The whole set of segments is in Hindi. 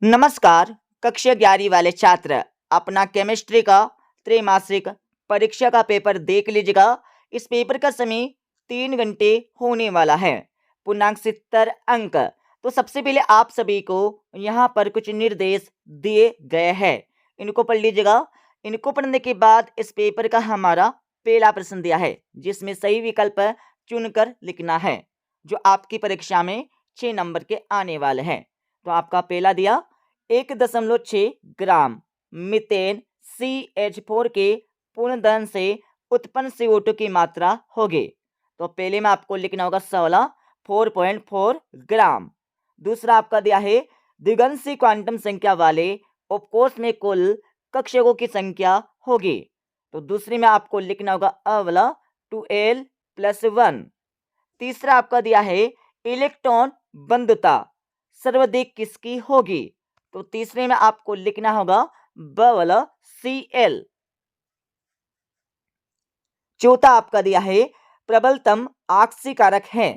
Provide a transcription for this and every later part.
नमस्कार। कक्षा 11 वाले छात्र अपना केमिस्ट्री का त्रैमासिक परीक्षा का पेपर देख लीजिएगा। इस पेपर का समय 3 घंटे होने वाला है। पूर्णांक 70 अंक। तो सबसे पहले आप सभी को यहाँ पर कुछ निर्देश दिए गए हैं, इनको पढ़ लीजिएगा। इनको पढ़ने के बाद इस पेपर का हमारा पहला प्रश्न दिया है, जिसमें सही विकल्प चुनकर लिखना है, जो आपकी परीक्षा में 6 नंबर के आने वाले हैं। तो आपका पहला दिया 1.6 ग्राम मीथेन CH4 के पूर्ण दहन से उत्पन्न CO2 की मात्रा होगी। तो पहले में आपको लिखना होगा 4.4 ग्राम। दूसरा आपका दिया है द्विगंशी क्वांटम संख्या वाले उपकोष में कुल कक्षकों की संख्या होगी। तो दूसरी में आपको लिखना होगा अवला 2l+1। तीसरा आपका दिया है इलेक्ट्रॉन बंधुता सर्वाधिक किसकी होगी। तो तीसरे में आपको लिखना होगा बवल Cl। चौथा आपका दिया है प्रबलतम आक्सीकारक है।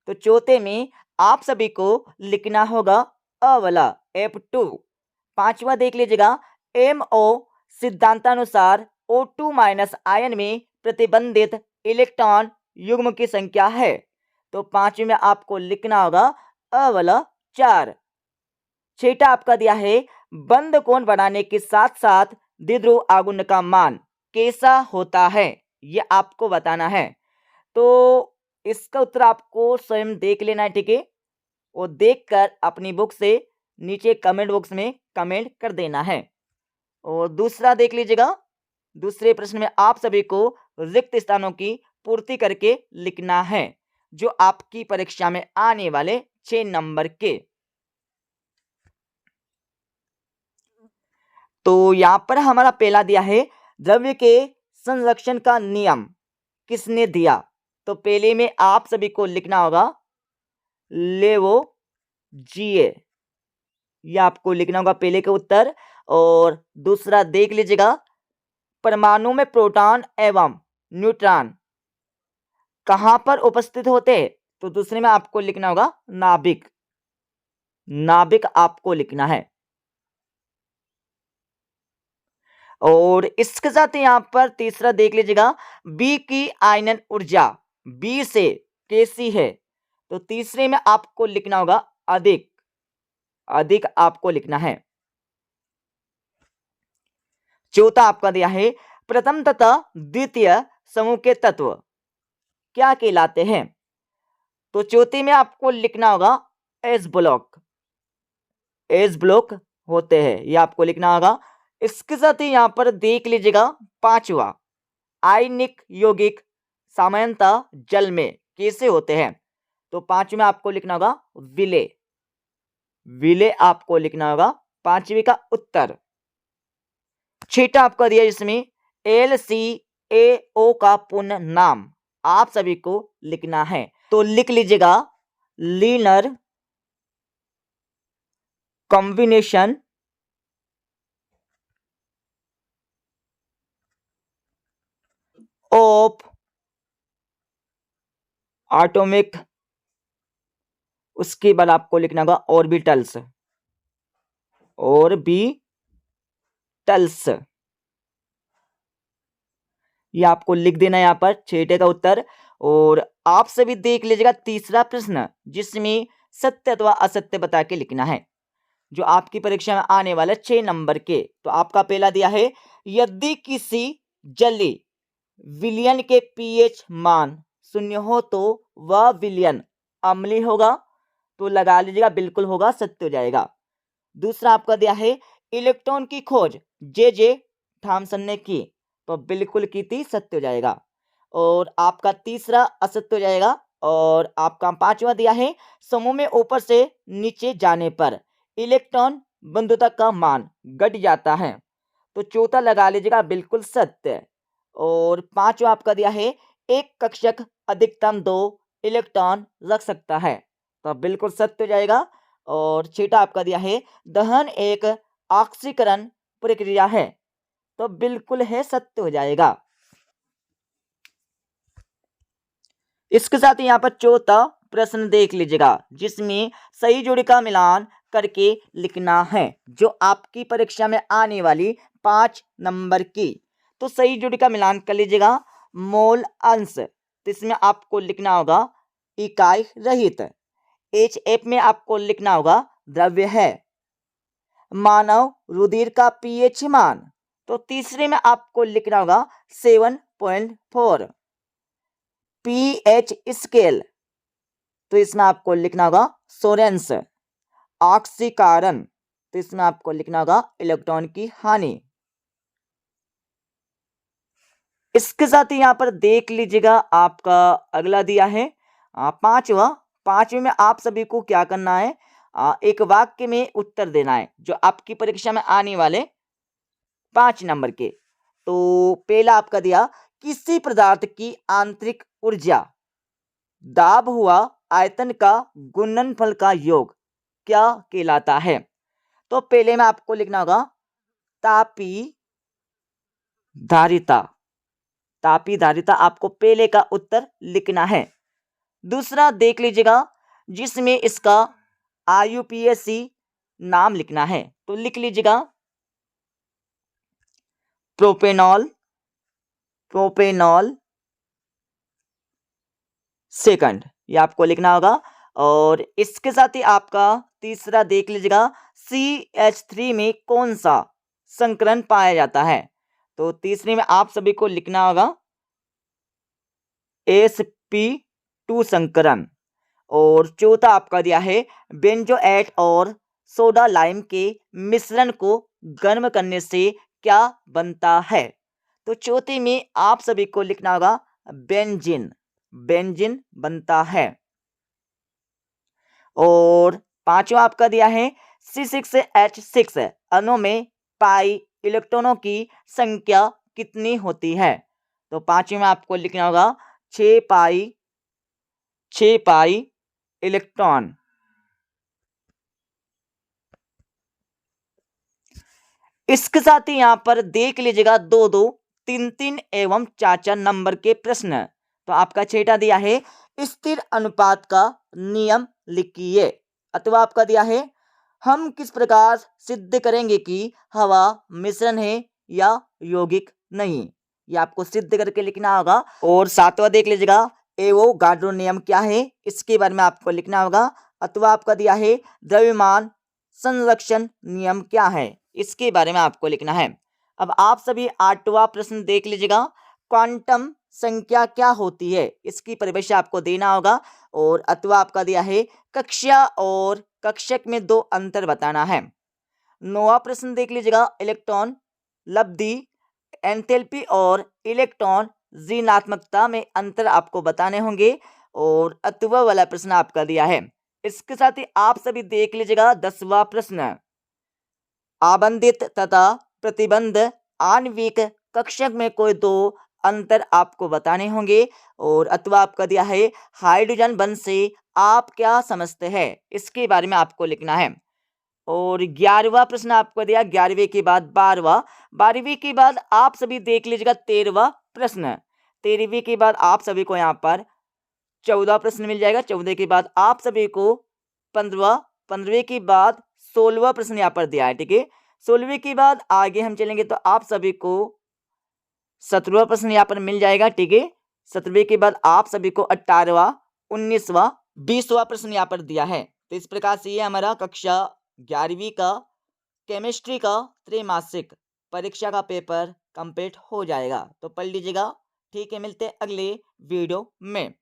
तो चौथे में आप सभी को लिखना होगा अवला F2। पांचवा देख लीजिएगा MO सिद्धांतानुसार O2- आयन में प्रतिबंधित इलेक्ट्रॉन युग्म की संख्या है। तो पांचवें में आपको लिखना होगा अवला 4। छठा आपका दिया है बंध कोण बढ़ाने के साथ साथ द्विध्रुव आघूर्ण का मान कैसा होता है, ये आपको बताना है। तो इसका उत्तर आपको स्वयं देख लेना है, ठीक है। और देखकर अपनी बुक से नीचे कमेंट बॉक्स में कमेंट कर देना है। और दूसरा देख लीजिएगा। दूसरे प्रश्न में आप सभी को रिक्त स्थानों की पूर्ति करके लिखना है, जो आपकी परीक्षा में आने वाले 6 नंबर के। तो यहाँ पर हमारा पहला दिया है द्रव्य के संरक्षण का नियम किसने दिया। तो पहले में आप सभी को लिखना होगा लेवोजिए, यह आपको लिखना होगा पहले का उत्तर। और दूसरा देख लीजिएगा परमाणु में प्रोटॉन एवं न्यूट्रॉन कहां पर उपस्थित होते हैं। तो दूसरे में आपको लिखना होगा नाभिक। नाभिक आपको लिखना है। और इसके साथ यहां पर तीसरा देख लीजिएगा बी की आयनन ऊर्जा बी से कैसी है। तो तीसरे में आपको लिखना होगा अधिक। अधिक आपको लिखना है। चौथा आपका दिया है प्रथम तथा द्वितीय समूह के तत्व क्या कहलाते हैं। तो चौथे में आपको लिखना होगा एस ब्लॉक। एस ब्लॉक होते हैं, यह आपको लिखना होगा। इसके साथ ही यहां पर देख लीजिएगा पांचवा आयनिक यौगिक सामान्यतः जल में कैसे होते हैं। तो पांचवें में आपको लिखना होगा विले। विले आपको लिखना होगा पांचवी का उत्तर। छठा आपका दिया जिसमें LCaO का पूर्ण नाम आप सभी को लिखना है। तो लिख लीजिएगा लीनर कॉम्बिनेशन ऑफ एटॉमिक, उसके बाद आपको लिखना होगा ऑर्बिटल्स। ऑर्बिटल्स ये आपको लिख देना है यहाँ पर छठे का उत्तर। और आप सभी देख लीजिएगा तीसरा प्रश्न, जिसमें सत्य अथवा असत्य बता के लिखना है, जो आपकी परीक्षा में आने वाले 6 नंबर के। तो आपका पहला दिया है यदि किसी जलीय विलयन के pH मान 0 हो तो वह विलयन अम्लीय होगा। तो लगा लीजिएगा बिल्कुल होगा, सत्य हो जाएगा। दूसरा आपका दिया है इलेक्ट्रॉन की खोज J.J. थॉमसन ने की। तो बिल्कुल की थी, सत्य हो जाएगा। और आपका तीसरा असत्य हो जाएगा। और आपका पांचवा दिया है समूह में ऊपर से नीचे जाने पर इलेक्ट्रॉन बंधुता का मान घट जाता है। तो चौथा लगा लीजिएगा बिल्कुल सत्य। और पांचवा आपका दिया है एक कक्षक अधिकतम 2 इलेक्ट्रॉन रख सकता है। तो बिल्कुल सत्य हो जाएगा। और छठा आपका दिया है दहन एक ऑक्सीकरण प्रक्रिया है। तो बिल्कुल है, सत्य हो जाएगा। इसके साथ यहाँ पर चौथा प्रश्न देख लीजिएगा, जिसमें सही जोड़ी का मिलान करके लिखना है, जो आपकी परीक्षा में आने वाली 5 नंबर की। तो सही जोड़ी का मिलान कर लीजिएगा। मोल अंश, तो इसमें आपको लिखना होगा इकाई रहित। HF में आपको लिखना होगा द्रव्य है। मानव रुधिर का pH मान, तो तीसरे में आपको लिखना होगा 7.4। pH स्केल, तो इसमें आपको लिखना होगा सोरेंस। ऑक्सीकरण, तो इसमें आपको लिखना होगा इलेक्ट्रॉन की हानि। इसके साथ ही यहाँ पर देख लीजिएगा आपका अगला दिया है पांचवें में आप सभी को क्या करना है, एक वाक्य में उत्तर देना है जो आपकी परीक्षा में आने वाले 5 नंबर के। तो पहला आपका दिया, किसी पदार्थ की आंतरिक ऊर्जा दाब हुआ आयतन का गुणनफल का योग क्या कहलाता है। तो पहले में आपको लिखना होगा तापी धारिता। तापी धारिता आपको पहले का उत्तर लिखना है। दूसरा देख लीजिएगा, जिसमें इसका IUPAC नाम लिखना है, तो लिख लीजिएगा प्रोपेनॉल सेकंड, ये आपको लिखना होगा। और इसके साथ ही आपका तीसरा देख लीजिएगा, CH3 में कौन सा संकरण पाया जाता है। तो तीसरे में आप सभी को लिखना होगा sp2 संकरण। और चौथा आपका दिया है, बेंजोएट और सोडा लाइम के मिश्रण को गर्म करने से क्या बनता है। तो चौथे में आप सभी को लिखना होगा बेंजीन बनता है। और पांचवा आपका दिया है C6H6 अणु में पाई इलेक्ट्रॉनों की संख्या कितनी होती है। तो पांचवें में आपको लिखना होगा 6 पाई इलेक्ट्रॉन। इसके साथ ही यहाँ पर देख लीजिएगा 2-2, 3-3 एवं 4-4 नंबर के प्रश्न। तो आपका छठा दिया है, स्थिर अनुपात का नियम लिखिए। अथवा आपका दिया है, हम किस प्रकार सिद्ध करेंगे कि हवा मिश्रण है या यौगिक नहीं। ये आपको सिद्ध करके लिखना होगा। और सातवां देख लीजिएगा, एवोगाड्रो नियम क्या है, इसके बारे में आपको लिखना होगा। अथवा आपका दिया है, द्रव्यमान संरक्षण नियम क्या है, इसके बारे में आपको लिखना है। अब आप सभी 8वां प्रश्न देख लीजिएगा, क्वांटम संख्या क्या होती है, इसकी परिभाषा आपको देना होगा। और अथवा आपका दिया है, कक्षा और कक्षक में 2 अंतर बताना है। 9वां प्रश्न देख लीजिएगा, इलेक्ट्रॉन लब्धि एंथैल्पी और इलेक्ट्रॉन ऋणात्मकता में अंतर आपको बताने होंगे। और अथवा वाला प्रश्न आपका दिया है। इसके साथ ही आप सभी देख लीजिएगा 10वां प्रश्न, आबंधित तथा प्रतिबंध आणविक कक्षक में कोई 2 अंतर आपको बताने होंगे। और अथवा आपका दिया है, हाइड्रोजन बंध से आप क्या समझते हैं, इसके बारे में आपको लिखना है। और 11वां प्रश्न आपको दिया, 11वें के बाद 12वें के बाद आप सभी देख लीजिएगा 13वां प्रश्न। 13वें के बाद आप सभी को यहाँ पर 14 प्रश्न मिल जाएगा। 14 के बाद आप सभी को 15वें के बाद 16वां प्रश्न यहाँ पर दिया है, ठीक है। 16वें के बाद आगे हम चलेंगे तो आप सभी को 17वां प्रश्न यहाँ पर मिल जाएगा, ठीक है। 17वें के बाद आप सभी को 18वां, 19वां, 20वां प्रश्न यहाँ पर दिया है। तो इस प्रकार से ये हमारा कक्षा 11वीं का केमिस्ट्री का त्रैमासिक परीक्षा का पेपर कंप्लीट हो जाएगा। तो पढ़ लीजिएगा, ठीक है। मिलते हैं अगले वीडियो में।